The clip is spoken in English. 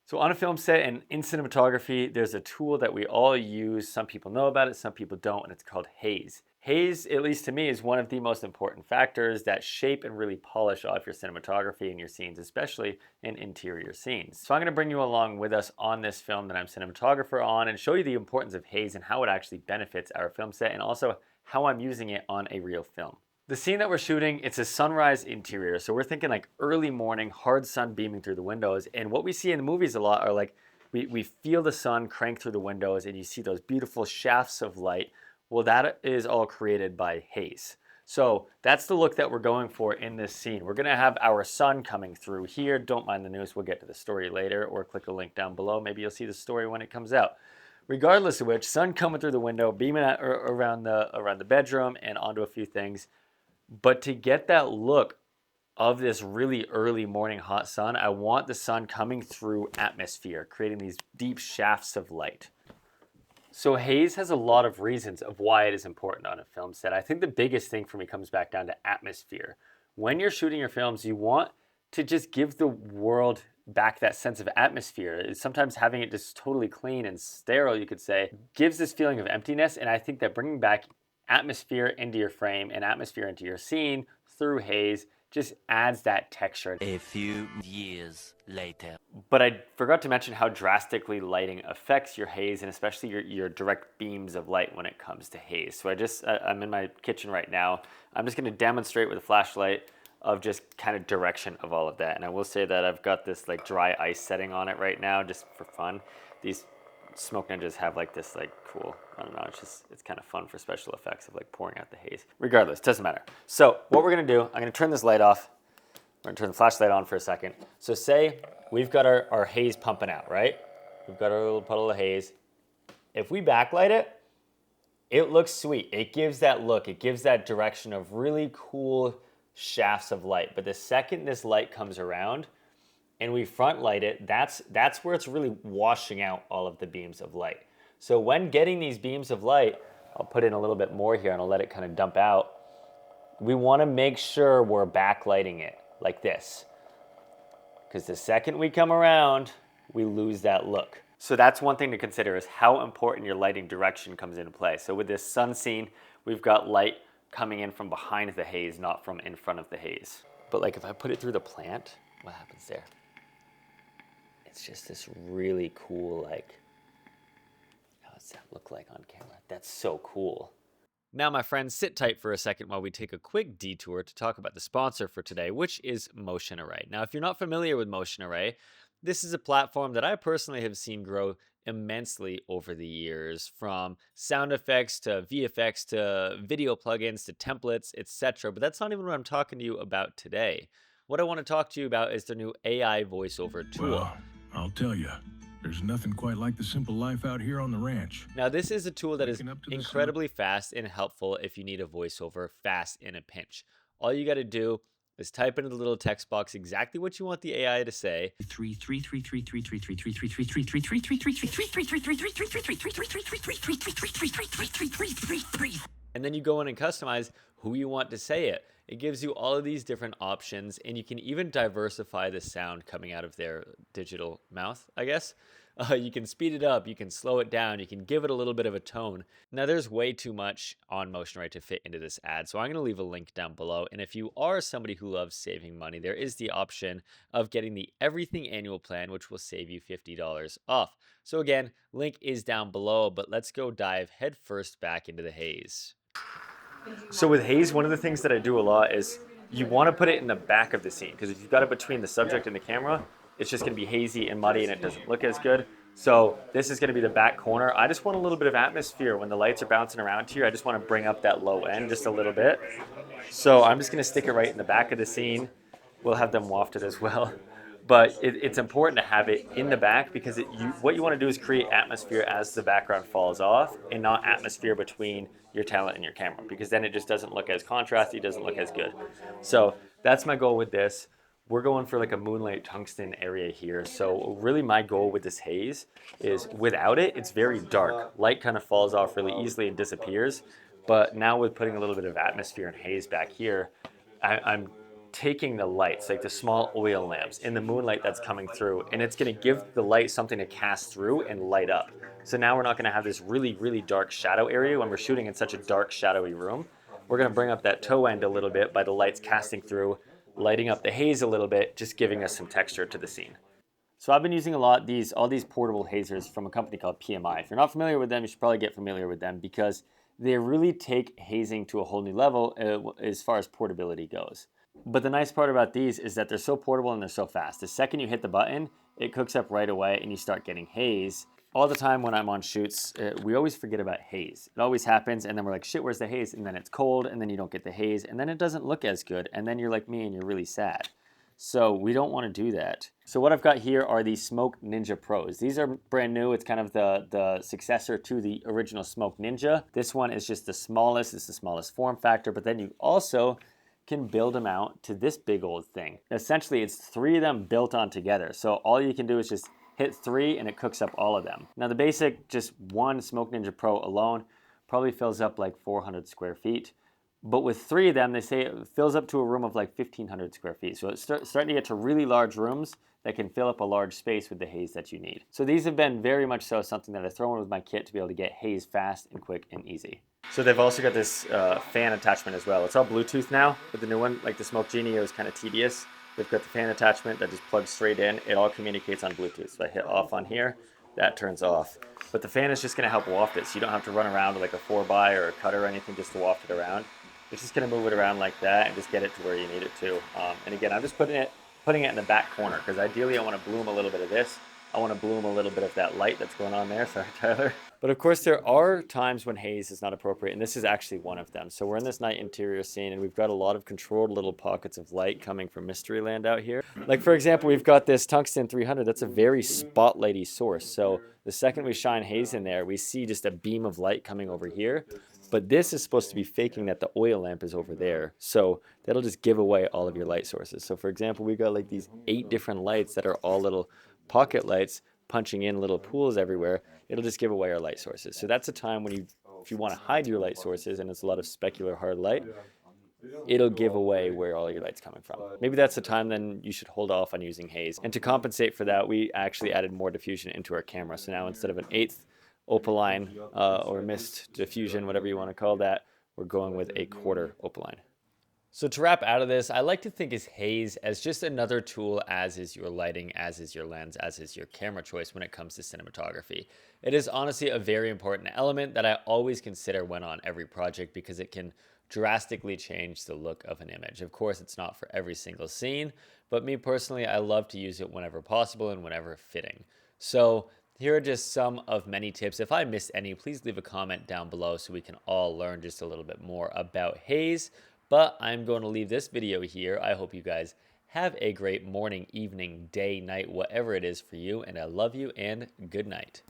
So on a film set and in cinematography, there's a tool that we all use. Some people know about it, some people don't, and it's called Haze. Haze, at least to me, is one of the most important factors that shape and really polish off your cinematography and your scenes, especially in interior scenes. So I'm going to bring you along with us on this film that I'm cinematographer on and show you the importance of Haze and how it actually benefits our film set and also how I'm using it on a real film. The scene that we're shooting, it's a sunrise interior. So we're thinking like early morning, hard sun beaming through the windows. And what we see in the movies a lot are like, we feel the sun crank through the windows and you see those beautiful shafts of light. Well, that is all created by haze. So that's the look that we're going for in this scene. We're gonna have our sun coming through here. Don't mind the news, we'll get to the story later, or click a link down below. Maybe you'll see the story when it comes out. Regardless of which, sun coming through the window, beaming around the bedroom and onto a few things. But to get that look of this really early morning hot sun, I want the sun coming through atmosphere, creating these deep shafts of light. So haze has a lot of reasons of why it is important on a film set. I think the biggest thing for me comes back down to atmosphere. When you're shooting your films, you want to just give the world back that sense of atmosphere. Sometimes having it just totally clean and sterile, you could say, gives this feeling of emptiness. And I think that bringing back atmosphere into your frame and atmosphere into your scene through haze just adds that texture. A few years later. But I forgot to mention how drastically lighting affects your haze and especially your direct beams of light when it comes to haze. So I'm in my kitchen right now. I'm just going to demonstrate with a flashlight of just kind of direction of all of that. And I will say that I've got this like dry ice setting on it right now just for fun. These Smoke Ninjas have like this like cool, I don't know, it's kind of fun for special effects of like pouring out the haze. Regardless, doesn't matter. So what we're gonna do, I'm gonna turn this light off. We're gonna turn the flashlight on for a second. So say we've got our haze pumping out, right? We've got our little puddle of haze. If we backlight it, it looks sweet. It gives that look, it gives that direction of really cool shafts of light. But the second this light comes around, and we front light it, that's where it's really washing out all of the beams of light. So when getting these beams of light, I'll put in a little bit more here and I'll let it kind of dump out. We want to make sure we're backlighting it like this. Because the second we come around, we lose that look. So that's one thing to consider is how important your lighting direction comes into play. So with this sun scene, we've got light coming in from behind the haze, not from in front of the haze. But like if I put it through the plant, what happens there? It's just this really cool, like, how does that look like on camera? That's so cool. Now, my friends, sit tight for a second while we take a quick detour to talk about the sponsor for today, which is Motion Array. Now, if you're not familiar with Motion Array, this is a platform that I personally have seen grow immensely over the years, from sound effects to VFX to video plugins to templates, etc. But that's not even what I'm talking to you about today. What I want to talk to you about is their new AI voiceover tool. Well, I'll tell you, there's nothing quite like the simple life out here on the ranch. Now, this is a tool that is incredibly fast and helpful if you need a voiceover fast in a pinch. All you got to do is type into the little text box exactly what you want the AI to say. And then you go in and customize who you want to say it. It gives you all of these different options, and you can even diversify the sound coming out of their digital mouth, I guess. You can speed it up, you can slow it down, you can give it a little bit of a tone. Now, there's way too much on Motion Array to fit into this ad, so I'm going to leave a link down below. And if you are somebody who loves saving money, there is the option of getting the Everything Annual Plan, which will save you $50 off. So again, link is down below, but let's go dive headfirst back into the haze. So with haze, one of the things that I do a lot is you want to put it in the back of the scene, because if you've got it between the subject and the camera, it's just going to be hazy and muddy and it doesn't look as good. So this is going to be the back corner. I just want a little bit of atmosphere when the lights are bouncing around here. I just want to bring up that low end just a little bit. So I'm just going to stick it right in the back of the scene. We'll have them wafted as well. But it's important to have it in the back because what you want to do is create atmosphere as the background falls off and not atmosphere between your talent and your camera, because then it just doesn't look as contrasty, doesn't look as good. So that's my goal with this. We're going for like a moonlight tungsten area here. So really my goal with this haze is without it, it's very dark. Light kind of falls off really easily and disappears. But now with putting a little bit of atmosphere and haze back here, I'm taking the lights, like the small oil lamps, in the moonlight that's coming through, and it's going to give the light something to cast through and light up. So now we're not going to have this really, really dark shadow area when we're shooting in such a dark, shadowy room. We're going to bring up that toe end a little bit by the lights casting through, lighting up the haze a little bit, just giving us some texture to the scene. So I've been using a lot all these portable hazers from a company called PMI. If you're not familiar with them, you should probably get familiar with them because they really take hazing to a whole new level as far as portability goes. But the nice part about these is that they're so portable and they're so fast. The second you hit the button, it cooks up right away and you start getting haze. All the time when I'm on shoots, we always forget about haze. It always happens and then we're like, shit, where's the haze? And then it's cold and then you don't get the haze and then it doesn't look as good. And then you're like me and you're really sad. So we don't want to do that. So what I've got here are the Smoke Ninja Pros. These are brand new. It's kind of the successor to the original Smoke Ninja. This one is just the smallest. It's the smallest form factor, but then you also can build them out to this big old thing. Essentially, it's 3 of them built on together. So all you can do is just hit 3 and it cooks up all of them. Now the basic, just one Smoke Ninja Pro alone probably fills up like 400 square feet. But with 3 of them, they say it fills up to a room of like 1,500 square feet. So it's starting to get to really large rooms that can fill up a large space with the haze that you need. So these have been very much so something that I throw in with my kit to be able to get haze fast and quick and easy. So they've also got this fan attachment as well. It's all Bluetooth now, but the new one, like the Smoke Genie, it was kind of tedious. They've got the fan attachment that just plugs straight in. It all communicates on Bluetooth. So I hit off on here, that turns off. But the fan is just gonna help waft it, so you don't have to run around with like a 4x or a cutter or anything just to waft it around. It's just going to move it around like that and just get it to where you need it to. And again, I'm just putting it in the back corner because ideally I want to bloom a little bit of this. I want to bloom a little bit of that light that's going on there. Sorry, Tyler. But of course, there are times when haze is not appropriate, and this is actually one of them. So we're in this night interior scene, and we've got a lot of controlled little pockets of light coming from Mystery Land out here. Like, for example, we've got this tungsten 300. That's a very spotlighty source. So the second we shine haze in there, we see just a beam of light coming over here. But this is supposed to be faking that the oil lamp is over there. So that'll just give away all of your light sources. So for example, we've got like these 8 different lights that are all little pocket lights punching in little pools everywhere. It'll just give away our light sources. So that's a time when if you want to hide your light sources and it's a lot of specular hard light, it'll give away where all your light's coming from. Maybe that's the time then you should hold off on using haze. And to compensate for that, we actually added more diffusion into our camera. So now instead of an 1/8 opaline or mist diffusion, whatever you want to call that, we're going with a 1/4 opaline. So to wrap out of this, I like to think of haze as just another tool, as is your lighting, as is your lens, as is your camera choice when it comes to cinematography. It is honestly a very important element that I always consider when on every project because it can drastically change the look of an image. Of course, it's not for every single scene, but me personally, I love to use it whenever possible and whenever fitting. So here are just some of many tips. If I missed any, please leave a comment down below so we can all learn just a little bit more about haze. But I'm going to leave this video here. I hope you guys have a great morning, evening, day, night, whatever it is for you. And I love you and good night.